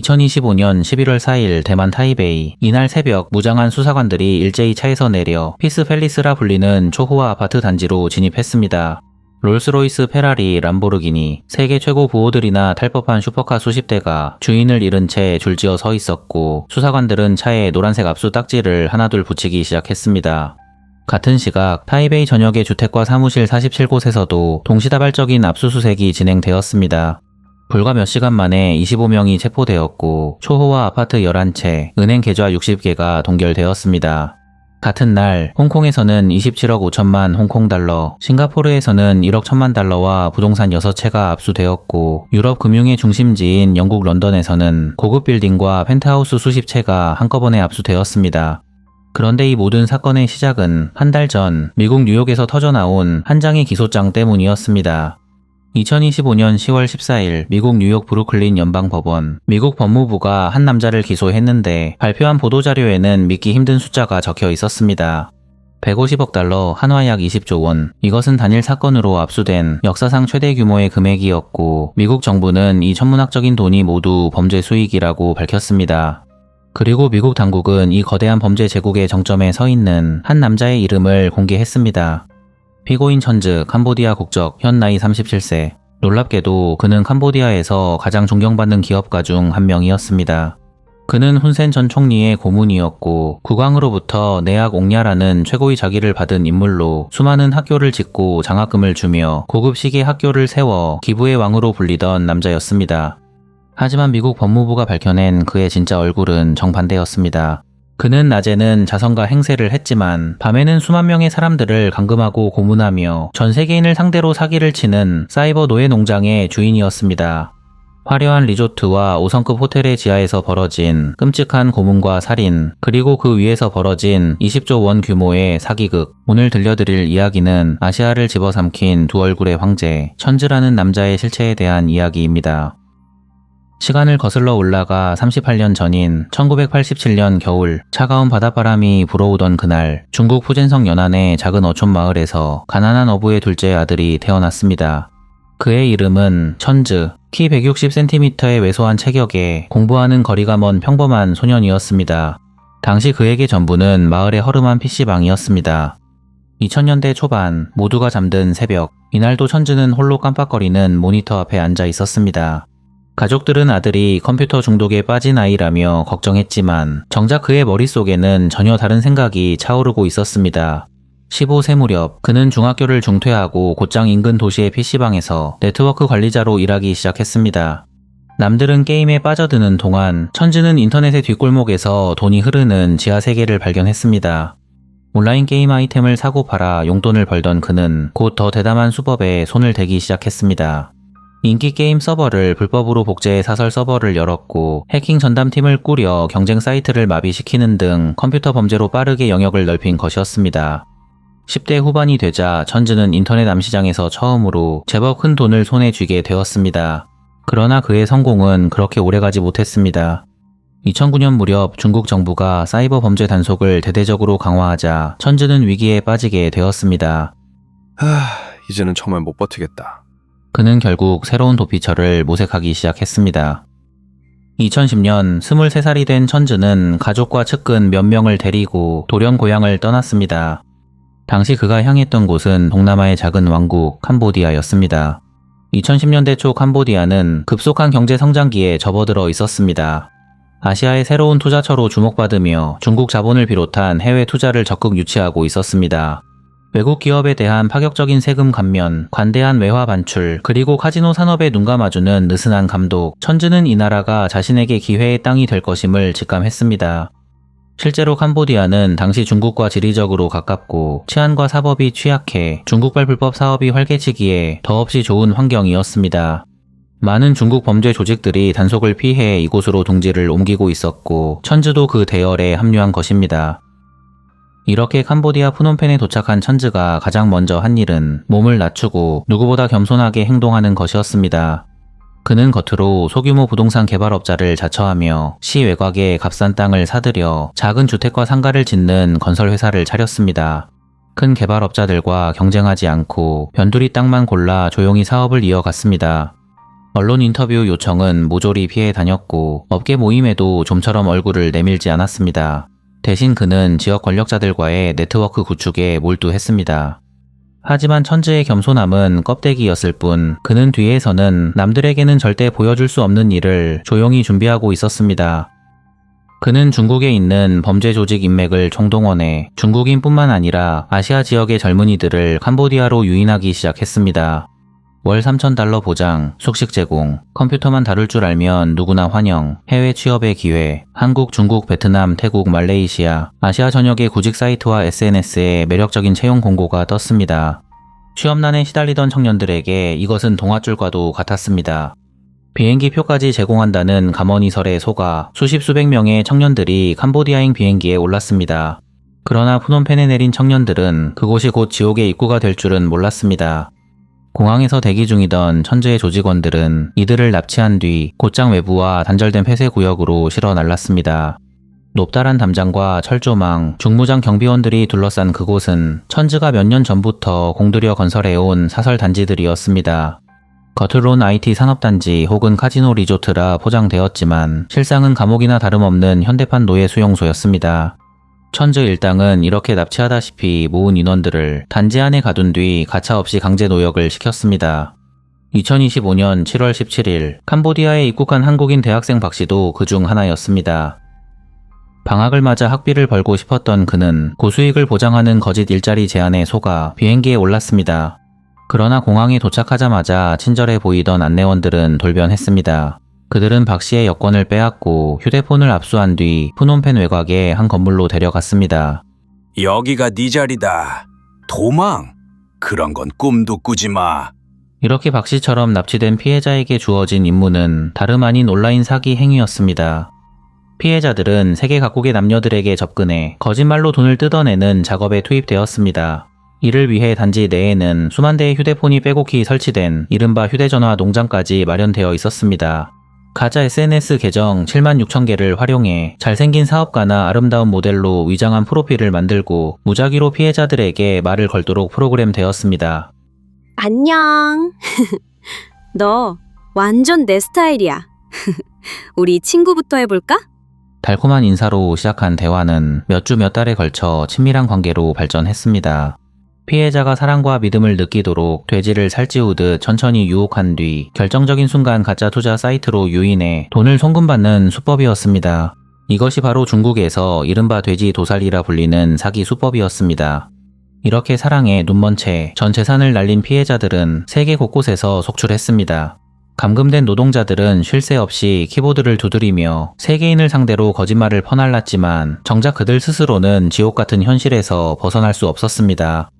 2025년 11월 4일 대만 타이베이. 이날 새벽 무장한 수사관들이 일제히 차에서 내려 피스팰리스라 불리는 초호화 아파트 단지로 진입했습니다. 롤스로이스, 페라리, 람보르기니, 세계 최고 부호들이나 탈 법한 슈퍼카 수십 대가 주인을 잃은 채 줄지어 서 있었고, 수사관들은 차에 노란색 압수 딱지를 하나둘 붙이기 시작했습니다. 같은 시각 타이베이 전역의 주택과 사무실 47곳에서도 동시다발적인 압수수색이 진행되었습니다. 불과 몇 시간 만에 25명이 체포되었고, 초호화 아파트 11채, 은행 계좌 60개가 동결되었습니다. 같은 날 홍콩에서는 27억 5천만 홍콩달러, 싱가포르에서는 1억 1천만 달러와 부동산 6채가 압수되었고, 유럽 금융의 중심지인 영국 런던에서는 고급 빌딩과 펜트하우스 수십 채가 한꺼번에 압수되었습니다. 그런데 이 모든 사건의 시작은 한 달 전 미국 뉴욕에서 터져나온 한 장의 기소장 때문이었습니다. 2025년 10월 14일 미국 뉴욕 브루클린 연방법원, 미국 법무부가 한 남자를 기소했는데 발표한 보도자료에는 믿기 힘든 숫자가 적혀 있었습니다. 150억 달러, 한화 약 20조 원. 이것은 단일 사건으로 압수된 역사상 최대 규모의 금액이었고, 미국 정부는 이 천문학적인 돈이 모두 범죄 수익이라고 밝혔습니다. 그리고 미국 당국은 이 거대한 범죄 제국의 정점에 서 있는 한 남자의 이름을 공개했습니다. 피고인 천즈, 캄보디아 국적, 현 나이 37세. 놀랍게도 그는 캄보디아에서 가장 존경받는 기업가 중 한 명이었습니다. 그는 훈센 전 총리의 고문이었고, 국왕으로부터 내악 옥냐라는 최고의 자기를 받은 인물로 수많은 학교를 짓고 장학금을 주며 고급 시계 학교를 세워 기부의 왕으로 불리던 남자였습니다. 하지만 미국 법무부가 밝혀낸 그의 진짜 얼굴은 정반대였습니다. 그는 낮에는 자선가 행세를 했지만 밤에는 수만 명의 사람들을 감금하고 고문하며 전 세계인을 상대로 사기를 치는 사이버 노예 농장의 주인이었습니다. 화려한 리조트와 5성급 호텔의 지하에서 벌어진 끔찍한 고문과 살인, 그리고 그 위에서 벌어진 20조 원 규모의 사기극. 오늘 들려드릴 이야기는 아시아를 집어삼킨 두 얼굴의 황제, 천즈라는 남자의 실체에 대한 이야기입니다. 시간을 거슬러 올라가 38년 전인 1987년 겨울, 차가운 바닷바람이 불어오던 그날, 중국 푸젠성 연안의 작은 어촌 마을에서 가난한 어부의 둘째 아들이 태어났습니다. 그의 이름은 천즈, 키 160cm의 왜소한 체격에 공부하는 거리가 먼 평범한 소년이었습니다. 당시 그에게 전부는 마을의 허름한 PC방이었습니다. 2000년대 초반, 모두가 잠든 새벽, 이날도 천즈는 홀로 깜빡거리는 모니터 앞에 앉아 있었습니다. 가족들은 아들이 컴퓨터 중독에 빠진 아이라며 걱정했지만 정작 그의 머릿속에는 전혀 다른 생각이 차오르고 있었습니다. 15세 무렵 그는 중학교를 중퇴하고 곧장 인근 도시의 PC방에서 네트워크 관리자로 일하기 시작했습니다. 남들은 게임에 빠져드는 동안 천즈는 인터넷의 뒷골목에서 돈이 흐르는 지하 세계를 발견했습니다. 온라인 게임 아이템을 사고 팔아 용돈을 벌던 그는 곧 더 대담한 수법에 손을 대기 시작했습니다. 인기 게임 서버를 불법으로 복제해 사설 서버를 열었고, 해킹 전담팀을 꾸려 경쟁 사이트를 마비시키는 등 컴퓨터 범죄로 빠르게 영역을 넓힌 것이었습니다. 10대 후반이 되자 천즈는 인터넷 암시장에서 처음으로 제법 큰 돈을 손에 쥐게 되었습니다. 그러나 그의 성공은 그렇게 오래가지 못했습니다. 2009년 무렵 중국 정부가 사이버 범죄 단속을 대대적으로 강화하자 천즈는 위기에 빠지게 되었습니다. 이제는 정말 못 버티겠다. 그는 결국 새로운 도피처를 모색하기 시작했습니다. 2010년 23살이 된 천즈는 가족과 측근 몇 명을 데리고 돌연 고향을 떠났습니다. 당시 그가 향했던 곳은 동남아의 작은 왕국 캄보디아였습니다. 2010년대 초 캄보디아는 급속한 경제 성장기에 접어들어 있었습니다. 아시아의 새로운 투자처로 주목받으며 중국 자본을 비롯한 해외 투자를 적극 유치하고 있었습니다. 외국 기업에 대한 파격적인 세금 감면, 관대한 외화 반출, 그리고 카지노 산업에 눈감아주는 느슨한 감독, 천즈는 이 나라가 자신에게 기회의 땅이 될 것임을 직감했습니다. 실제로 캄보디아는 당시 중국과 지리적으로 가깝고 치안과 사법이 취약해 중국발 불법 사업이 활개치기에 더없이 좋은 환경이었습니다. 많은 중국 범죄 조직들이 단속을 피해 이곳으로 둥지를 옮기고 있었고, 천즈도 그 대열에 합류한 것입니다. 이렇게 캄보디아 프놈펜에 도착한 천즈가 가장 먼저 한 일은 몸을 낮추고 누구보다 겸손하게 행동하는 것이었습니다. 그는 겉으로 소규모 부동산 개발업자를 자처하며 시 외곽에 값싼 땅을 사들여 작은 주택과 상가를 짓는 건설회사를 차렸습니다. 큰 개발업자들과 경쟁하지 않고 변두리 땅만 골라 조용히 사업을 이어갔습니다. 언론 인터뷰 요청은 모조리 피해 다녔고 업계 모임에도 좀처럼 얼굴을 내밀지 않았습니다. 대신 그는 지역 권력자들과의 네트워크 구축에 몰두했습니다. 하지만 천즈의 겸손함은 껍데기였을 뿐 그는 뒤에서는 남들에게는 절대 보여줄 수 없는 일을 조용히 준비하고 있었습니다. 그는 중국에 있는 범죄 조직 인맥을 총동원해 중국인뿐만 아니라 아시아 지역의 젊은이들을 캄보디아로 유인하기 시작했습니다. 월 $3,000 보장, 숙식 제공, 컴퓨터만 다룰 줄 알면 누구나 환영, 해외 취업의 기회, 한국, 중국, 베트남, 태국, 말레이시아, 아시아 전역의 구직 사이트와 SNS에 매력적인 채용 공고가 떴습니다. 취업난에 시달리던 청년들에게 이것은 동화줄과도 같았습니다. 비행기 표까지 제공한다는 감언이설에 속아 수십 수백 명의 청년들이 캄보디아행 비행기에 올랐습니다. 그러나 푸놈펜에 내린 청년들은 그곳이 곧 지옥의 입구가 될 줄은 몰랐습니다. 공항에서 대기 중이던 천즈의 조직원들은 이들을 납치한 뒤 곧장 외부와 단절된 폐쇄 구역으로 실어 날랐습니다. 높다란 담장과 철조망, 중무장 경비원들이 둘러싼 그곳은 천즈가 몇 년 전부터 공들여 건설해온 사설 단지들이었습니다. 겉으론 IT 산업단지 혹은 카지노 리조트라 포장되었지만 실상은 감옥이나 다름없는 현대판 노예 수용소였습니다. 천즈 일당은 이렇게 납치하다시피 모은 인원들을 단지 안에 가둔 뒤 가차없이 강제 노역을 시켰습니다. 2025년 7월 17일 캄보디아에 입국한 한국인 대학생 박씨도 그중 하나였습니다. 방학을 맞아 학비를 벌고 싶었던 그는 고수익을 보장하는 거짓 일자리 제안에 속아 비행기에 올랐습니다. 그러나 공항에 도착하자마자 친절해 보이던 안내원들은 돌변했습니다. 그들은 박 씨의 여권을 빼앗고 휴대폰을 압수한 뒤 푸놈펜 외곽의 한 건물로 데려갔습니다. 여기가 네 자리다. 도망. 그런 건 꿈도 꾸지 마. 이렇게 박 씨처럼 납치된 피해자에게 주어진 임무는 다름 아닌 온라인 사기 행위였습니다. 피해자들은 세계 각국의 남녀들에게 접근해 거짓말로 돈을 뜯어내는 작업에 투입되었습니다. 이를 위해 단지 내에는 수만 대의 휴대폰이 빼곡히 설치된 이른바 휴대전화 농장까지 마련되어 있었습니다. 가짜 SNS 계정 76,000개를 활용해 잘생긴 사업가나 아름다운 모델로 위장한 프로필을 만들고 무작위로 피해자들에게 말을 걸도록 프로그램되었습니다. 안녕. 너 완전 내 스타일이야. 우리 친구부터 해볼까? 달콤한 인사로 시작한 대화는 몇 주 몇 달에 걸쳐 친밀한 관계로 발전했습니다. 피해자가 사랑과 믿음을 느끼도록 돼지를 살찌우듯 천천히 유혹한 뒤 결정적인 순간 가짜 투자 사이트로 유인해 돈을 송금받는 수법이었습니다. 이것이 바로 중국에서 이른바 돼지 도살이라 불리는 사기 수법이었습니다. 이렇게 사랑에 눈먼 채 전 재산을 날린 피해자들은 세계 곳곳에서 속출했습니다. 감금된 노동자들은 쉴 새 없이 키보드를 두드리며 세계인을 상대로 거짓말을 퍼날랐지만 정작 그들 스스로는 지옥 같은 현실에서 벗어날 수 없었습니다.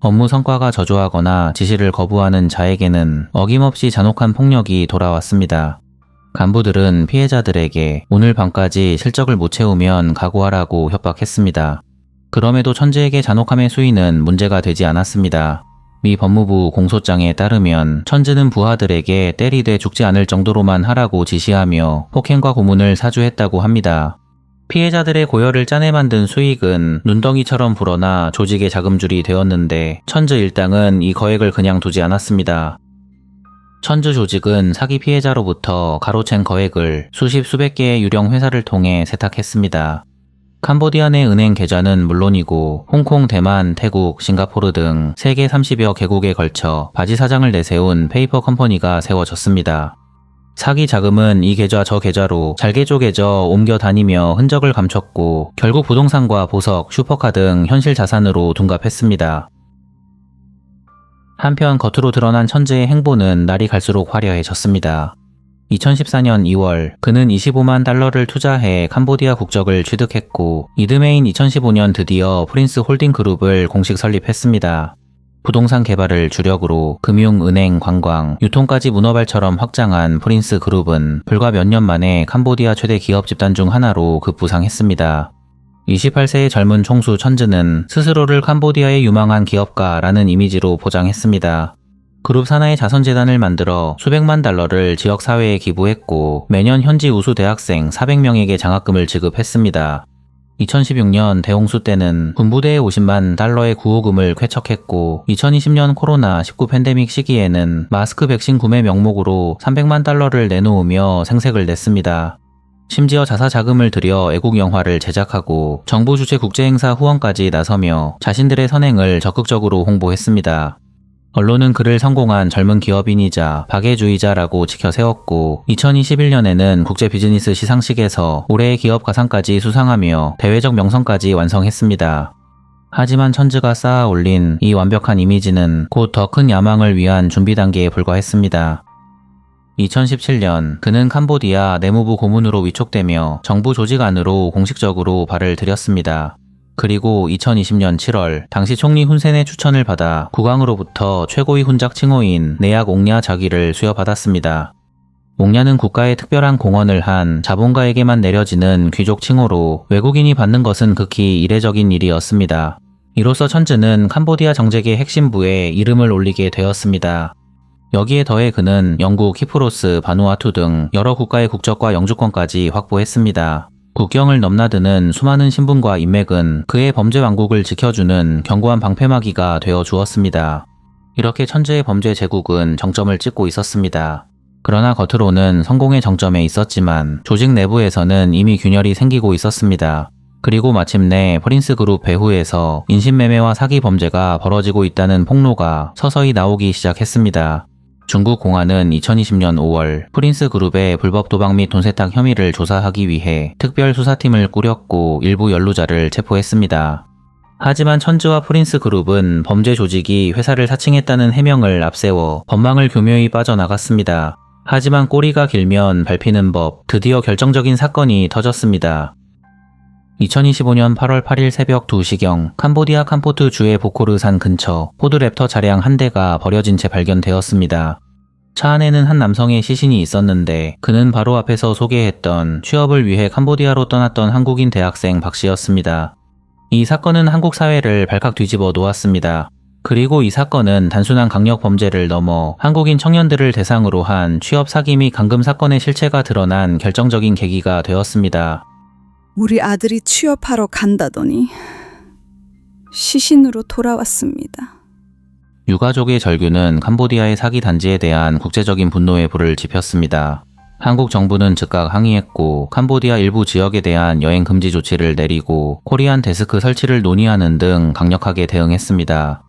업무 성과가 저조하거나 지시를 거부하는 자에게는 어김없이 잔혹한 폭력이 돌아왔습니다. 간부들은 피해자들에게 오늘 밤까지 실적을 못 채우면 각오하라고 협박했습니다. 그럼에도 천즈에게 잔혹함의 수위는 문제가 되지 않았습니다. 미 법무부 공소장에 따르면 천즈는 부하들에게 때리되 죽지 않을 정도로만 하라고 지시하며 폭행과 고문을 사주했다고 합니다. 피해자들의 고열을 짜내 만든 수익은 눈덩이처럼 불어나 조직의 자금줄이 되었는데 천즈 일당은 이 거액을 그냥 두지 않았습니다. 천즈 조직은 사기 피해자로부터 가로챈 거액을 수십 수백 개의 유령 회사를 통해 세탁했습니다. 캄보디아 내 은행 계좌는 물론이고 홍콩, 대만, 태국, 싱가포르 등 세계 30여 개국에 걸쳐 바지 사장을 내세운 페이퍼 컴퍼니가 세워졌습니다. 사기 자금은 이 계좌 저 계좌로 잘게 쪼개져 옮겨 다니며 흔적을 감췄고 결국 부동산과 보석, 슈퍼카 등 현실 자산으로 둔갑했습니다. 한편 겉으로 드러난 천즈의 행보는 날이 갈수록 화려해졌습니다. 2014년 2월 그는 $25만 투자해 캄보디아 국적을 취득했고 이듬해인 2015년 드디어 프린스 홀딩 그룹을 공식 설립했습니다. 부동산 개발을 주력으로 금융, 은행, 관광, 유통까지 문어발처럼 확장한 프린스 그룹은 불과 몇 년 만에 캄보디아 최대 기업 집단 중 하나로 급부상했습니다. 28세의 젊은 총수 천즈는 스스로를 캄보디아의 유망한 기업가라는 이미지로 포장했습니다. 그룹 산하의 자선재단을 만들어 수백만 달러를 지역사회에 기부했고 매년 현지 우수 대학생 400명에게 장학금을 지급했습니다. 2016년 대홍수 때는 군부대에 50만 달러의 구호금을 쾌척했고 2020년 코로나19 팬데믹 시기에는 마스크 백신 구매 명목으로 300만 달러를 내놓으며 생색을 냈습니다. 심지어 자사 자금을 들여 애국 영화를 제작하고 정부 주최 국제행사 후원까지 나서며 자신들의 선행을 적극적으로 홍보했습니다. 언론은 그를 성공한 젊은 기업인이자 박애주의자라고 지켜세웠고 2021년에는 국제 비즈니스 시상식에서 올해의 기업 가상까지 수상하며 대외적 명성까지 완성했습니다. 하지만 천즈가 쌓아 올린 이 완벽한 이미지는 곧 더 큰 야망을 위한 준비 단계에 불과했습니다. 2017년 그는 캄보디아 내무부 고문으로 위촉되며 정부 조직 안으로 공식적으로 발을 들였습니다. 그리고 2020년 7월 당시 총리 훈센의 추천을 받아 국왕으로부터 최고위 훈장 칭호인 내약 옥냐 자기를 수여받았습니다. 옥냐는 국가에 특별한 공헌을 한 자본가에게만 내려지는 귀족 칭호로 외국인이 받는 것은 극히 이례적인 일이었습니다. 이로써 천즈는 캄보디아 정책의 핵심부에 이름을 올리게 되었습니다. 여기에 더해 그는 영국, 키프로스, 바누아투 등 여러 국가의 국적과 영주권까지 확보했습니다. 국경을 넘나드는 수많은 신분과 인맥은 그의 범죄 왕국을 지켜주는 견고한 방패막이가 되어 주었습니다. 이렇게 천즈의 범죄 제국은 정점을 찍고 있었습니다. 그러나 겉으로는 성공의 정점에 있었지만 조직 내부에서는 이미 균열이 생기고 있었습니다. 그리고 마침내 프린스 그룹 배후에서 인신매매와 사기 범죄가 벌어지고 있다는 폭로가 서서히 나오기 시작했습니다. 중국 공안은 2020년 5월 프린스 그룹의 불법 도박 및 돈 세탁 혐의를 조사하기 위해 특별 수사팀을 꾸렸고 일부 연루자를 체포했습니다. 하지만 천즈와 프린스 그룹은 범죄 조직이 회사를 사칭했다는 해명을 앞세워 법망을 교묘히 빠져나갔습니다. 하지만 꼬리가 길면 밟히는 법, 드디어 결정적인 사건이 터졌습니다. 2025년 8월 8일 새벽 2시경 캄보디아 캄포트 주의 보코르 산 근처 포드 랩터 차량 한 대가 버려진 채 발견되었습니다. 차 안에는 한 남성의 시신이 있었는데 그는 바로 앞에서 소개했던 취업을 위해 캄보디아로 떠났던 한국인 대학생 박 씨였습니다. 이 사건은 한국 사회를 발칵 뒤집어 놓았습니다. 그리고 이 사건은 단순한 강력 범죄를 넘어 한국인 청년들을 대상으로 한 취업 사기 및 감금 사건의 실체가 드러난 결정적인 계기가 되었습니다. 우리 아들이 취업하러 간다더니 시신으로 돌아왔습니다. 유가족의 절규는 캄보디아의 사기 단지에 대한 국제적인 분노의 불을 지폈습니다. 한국 정부는 즉각 항의했고 캄보디아 일부 지역에 대한 여행 금지 조치를 내리고 코리안 데스크 설치를 논의하는 등 강력하게 대응했습니다.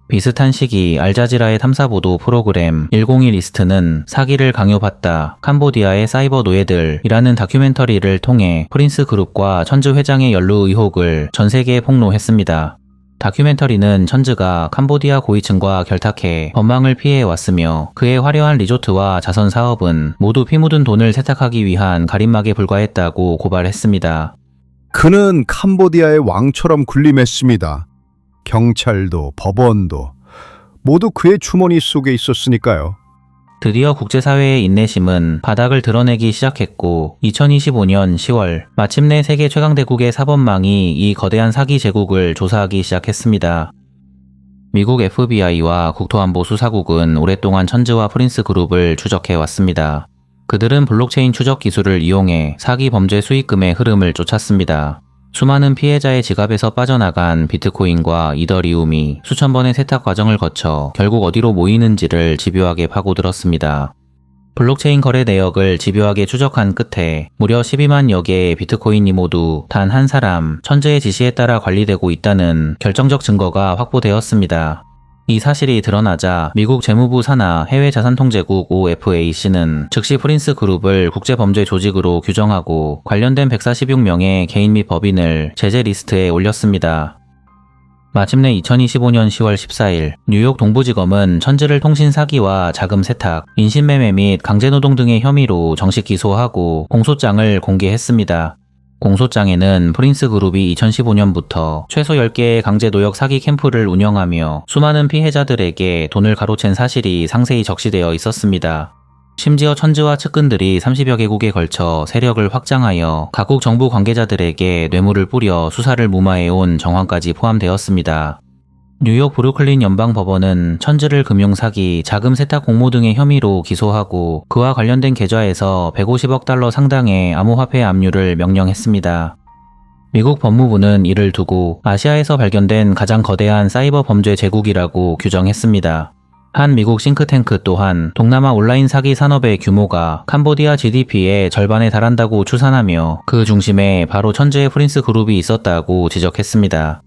비슷한 시기 알자지라의 탐사보도 프로그램 101 리스트는 사기를 강요받다 캄보디아의 사이버 노예들이라는 다큐멘터리를 통해 프린스 그룹과 천즈 회장의 연루 의혹을 전 세계에 폭로했습니다. 다큐멘터리는 천즈가 캄보디아 고위층과 결탁해 법망을 피해왔으며 그의 화려한 리조트와 자선 사업은 모두 피 묻은 돈을 세탁하기 위한 가림막에 불과했다고 고발했습니다. 그는 캄보디아의 왕처럼 군림했습니다. 경찰도 법원도 모두 그의 주머니 속에 있었으니까요. 드디어 국제사회의 인내심은 바닥을 드러내기 시작했고 2025년 10월 마침내 세계 최강대국의 사법망이 이 거대한 사기 제국을 조사하기 시작했습니다. 미국 FBI와 국토안보수사국은 오랫동안 천즈와 프린스 그룹을 추적해왔습니다. 그들은 블록체인 추적 기술을 이용해 사기 범죄 수익금의 흐름을 쫓았습니다. 수많은 피해자의 지갑에서 빠져나간 비트코인과 이더리움이 수천 번의 세탁 과정을 거쳐 결국 어디로 모이는지를 집요하게 파고들었습니다. 블록체인 거래 내역을 집요하게 추적한 끝에 무려 12만여 개의 비트코인이 모두 단 한 사람, 천즈의 지시에 따라 관리되고 있다는 결정적 증거가 확보되었습니다. 이 사실이 드러나자 미국 재무부 산하 해외자산통제국 OFAC는 즉시 프린스 그룹을 국제범죄 조직으로 규정하고 관련된 146명의 개인 및 법인을 제재 리스트에 올렸습니다. 마침내 2025년 10월 14일 뉴욕 동부지검은 천즈를 통신 사기와 자금 세탁, 인신매매 및 강제노동 등의 혐의로 정식 기소하고 공소장을 공개했습니다. 공소장에는 프린스 그룹이 2015년부터 최소 10개의 강제노역 사기 캠프를 운영하며 수많은 피해자들에게 돈을 가로챈 사실이 상세히 적시되어 있었습니다. 심지어 천즈와 측근들이 30여 개국에 걸쳐 세력을 확장하여 각국 정부 관계자들에게 뇌물을 뿌려 수사를 무마해온 정황까지 포함되었습니다. 뉴욕 브루클린 연방법원은 천즈를 금융사기, 자금 세탁 공모 등의 혐의로 기소하고 그와 관련된 계좌에서 150억 달러 상당의 암호화폐 압류를 명령했습니다. 미국 법무부는 이를 두고 아시아에서 발견된 가장 거대한 사이버 범죄 제국이라고 규정했습니다. 한 미국 싱크탱크 또한 동남아 온라인 사기 산업의 규모가 캄보디아 GDP의 절반에 달한다고 추산하며 그 중심에 바로 천지의 프린스 그룹이 있었다고 지적했습니다.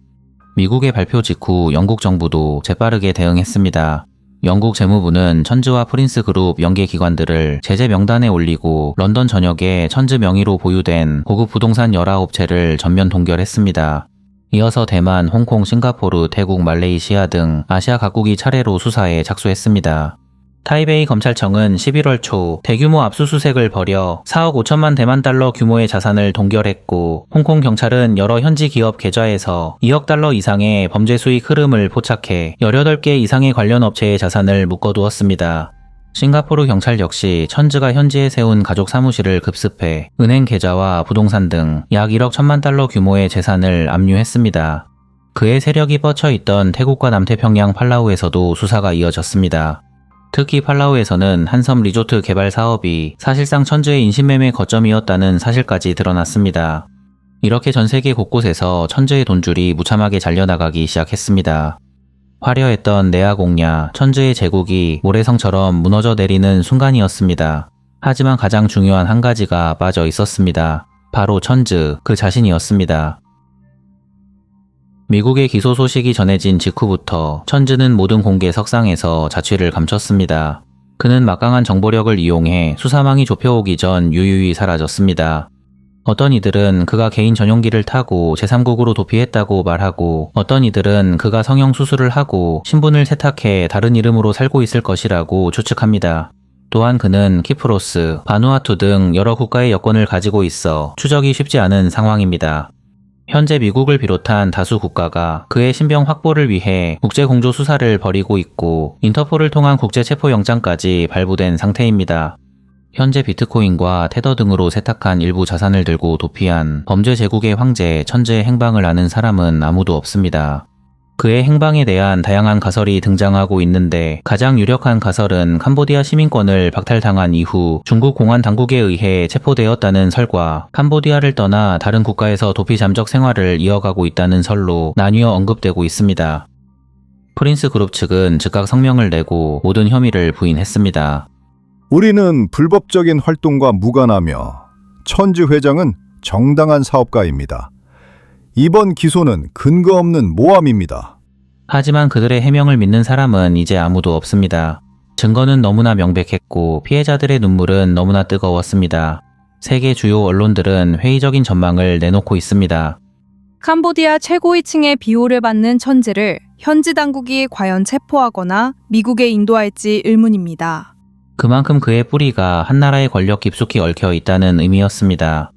미국의 발표 직후 영국 정부도 재빠르게 대응했습니다. 영국 재무부는 천지와 프린스 그룹 연계 기관들을 제재 명단에 올리고 런던 전역에 천지 명의로 보유된 고급 부동산 19채를 전면 동결했습니다. 이어서 대만, 홍콩, 싱가포르, 태국, 말레이시아 등 아시아 각국이 차례로 수사에 착수했습니다. 타이베이 검찰청은 11월 초 대규모 압수수색을 벌여 4억 5천만 대만 달러 규모의 자산을 동결했고, 홍콩 경찰은 여러 현지 기업 계좌에서 2억 달러 이상의 범죄 수익 흐름을 포착해 18개 이상의 관련 업체의 자산을 묶어두었습니다. 싱가포르 경찰 역시 천지가 현지에 세운 가족 사무실을 급습해 은행 계좌와 부동산 등 약 1억 1천만 달러 규모의 재산을 압류했습니다. 그의 세력이 뻗쳐있던 태국과 남태평양 팔라우에서도 수사가 이어졌습니다. 특히 팔라우에서는 한섬 리조트 개발 사업이 사실상 천지의 인신매매 거점이었다는 사실까지 드러났습니다. 이렇게 전 세계 곳곳에서 천지의 돈줄이 무참하게 잘려나가기 시작했습니다. 화려했던 내아공야, 천지의 제국이 모래성처럼 무너져 내리는 순간이었습니다. 하지만 가장 중요한 한 가지가 빠져 있었습니다. 바로 천지 그 자신이었습니다. 미국의 기소 소식이 전해진 직후부터 천지는 모든 공개 석상에서 자취를 감췄습니다. 그는 막강한 정보력을 이용해 수사망이 좁혀오기 전 유유히 사라졌습니다. 어떤 이들은 그가 개인 전용기를 타고 제3국으로 도피했다고 말하고, 어떤 이들은 그가 성형 수술을 하고 신분을 세탁해 다른 이름으로 살고 있을 것이라고 추측합니다. 또한 그는 키프로스, 바누아투 등 여러 국가의 여권을 가지고 있어 추적이 쉽지 않은 상황입니다. 현재 미국을 비롯한 다수 국가가 그의 신병 확보를 위해 국제공조 수사를 벌이고 있고, 인터폴을 통한 국제체포영장까지 발부된 상태입니다. 현재 비트코인과 테더 등으로 세탁한 일부 자산을 들고 도피한 범죄 제국의 황제 천지의 행방을 아는 사람은 아무도 없습니다. 그의 행방에 대한 다양한 가설이 등장하고 있는데, 가장 유력한 가설은 캄보디아 시민권을 박탈당한 이후 중국 공안 당국에 의해 체포되었다는 설과 캄보디아를 떠나 다른 국가에서 도피 잠적 생활을 이어가고 있다는 설로 나뉘어 언급되고 있습니다. 프린스 그룹 측은 즉각 성명을 내고 모든 혐의를 부인했습니다. 우리는 불법적인 활동과 무관하며 천지 회장은 정당한 사업가입니다. 이번 기소는 근거 없는 모함입니다. 하지만 그들의 해명을 믿는 사람은 이제 아무도 없습니다. 증거는 너무나 명백했고 피해자들의 눈물은 너무나 뜨거웠습니다. 세계 주요 언론들은 회의적인 전망을 내놓고 있습니다. 캄보디아 최고위층의 비호를 받는 천지를 현지 당국이 과연 체포하거나 미국에 인도할지 의문입니다. 그만큼 그의 뿌리가 한나라의 권력 깊숙이 얽혀 있다는 의미였습니다.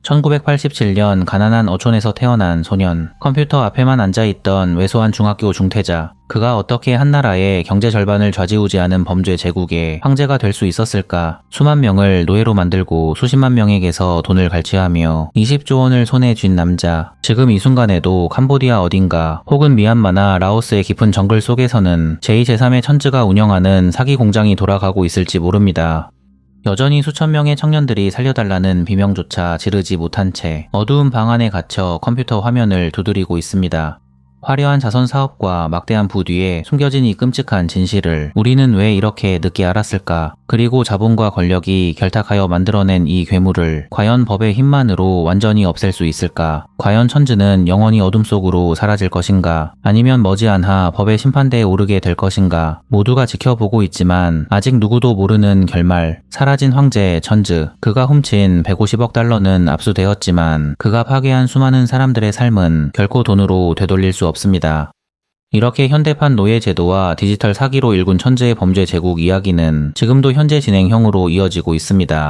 1987년 가난한 어촌에서 태어난 소년, 컴퓨터 앞에만 앉아있던 왜소한 중학교 중퇴자, 그가 어떻게 한나라의 경제 절반을 좌지우지하는 범죄 제국의 황제가 될 수 있었을까? 수만 명을 노예로 만들고 수십만 명에게서 돈을 갈취하며 20조 원을 손에 쥔 남자. 지금 이 순간에도 캄보디아 어딘가 혹은 미얀마나 라오스의 깊은 정글 속에서는 제2, 제3의 천지가 운영하는 사기 공장이 돌아가고 있을지 모릅니다. 여전히 수천 명의 청년들이 살려달라는 비명조차 지르지 못한 채 어두운 방 안에 갇혀 컴퓨터 화면을 두드리고 있습니다. 화려한 자선 사업과 막대한 부 뒤에 숨겨진 이 끔찍한 진실을 우리는 왜 이렇게 늦게 알았을까? 그리고 자본과 권력이 결탁하여 만들어낸 이 괴물을 과연 법의 힘만으로 완전히 없앨 수 있을까? 과연 천지는 영원히 어둠 속으로 사라질 것인가? 아니면 머지않아 법의 심판대에 오르게 될 것인가? 모두가 지켜보고 있지만 아직 누구도 모르는 결말. 사라진 황제 천지. 그가 훔친 150억 달러는 압수되었지만 그가 파괴한 수많은 사람들의 삶은 결코 돈으로 되돌릴 수 없습니다. 이렇게 현대판 노예 제도와 디지털 사기로 일군 천지의 범죄 제국 이야기는 지금도 현재 진행형으로 이어지고 있습니다.